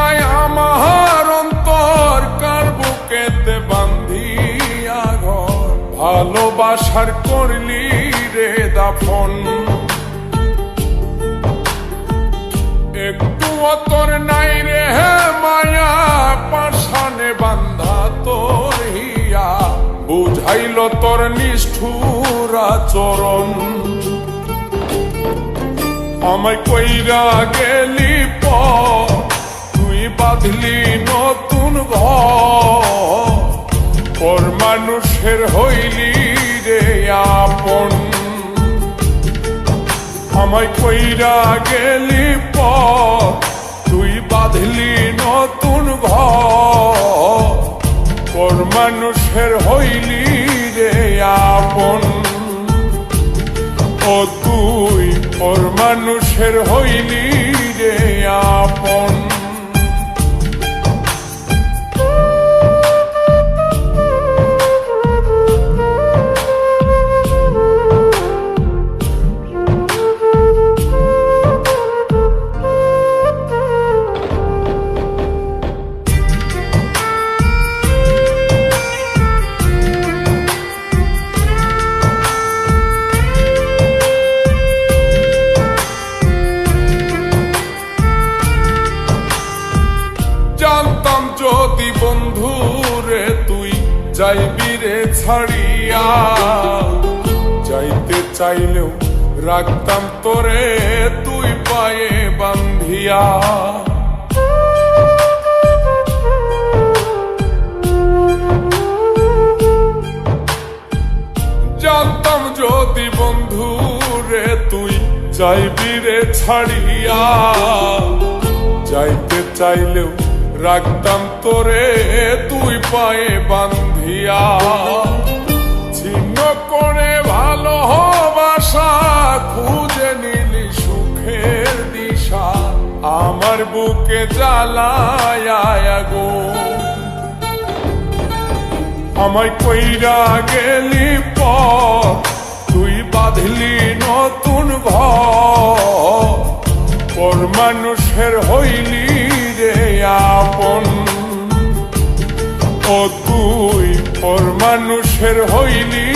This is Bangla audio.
যায় আমার অন্তর কার বুকেতে বান্ধিয়া ঘর। ভালোবাসার করলি রে দাফন, একটু তোর নাই রে মায়া, পাশানে বান্ধা তোর হিয়া, বুঝাইল তোর নিষ্ঠুর আচরণ। আমায় কইরা গেলি পর, তুই বাঁধলি নতুন ঘর, পর মানুষের হইলি রে আপন। আমায় কইরা গেলি পর, তুই বাঁধলি নতুন ঘর, পর মানুষের হইলি রে আপন। ও তুই পর মানুষের হইলি রে আপন। জানতাম যদি বন্ধু রে তুই যাইবি রে ছাড়িয়া, যাইতে চাইলেও রাখতাম তোরে তুই পায়ে বান্ধিয়া। জানতাম যদি বন্ধু রে তুই যাইবি রে ছাড়িয়া, যাইতে চাইলেও রাখতাম তোরে তুই পায়ে বান্ধিয়া। ছিন্ন করে ভালোবাসা খুঁজে নিলি সুখের দিশা, আমার বুকে জ্বালায় আগুন। আমায় কইরা গেলি পর, তুই বাঁধলি নতুন ঘর, পর মানুষের হইলি রে আপন। ও তুই পর মানুষের হইলি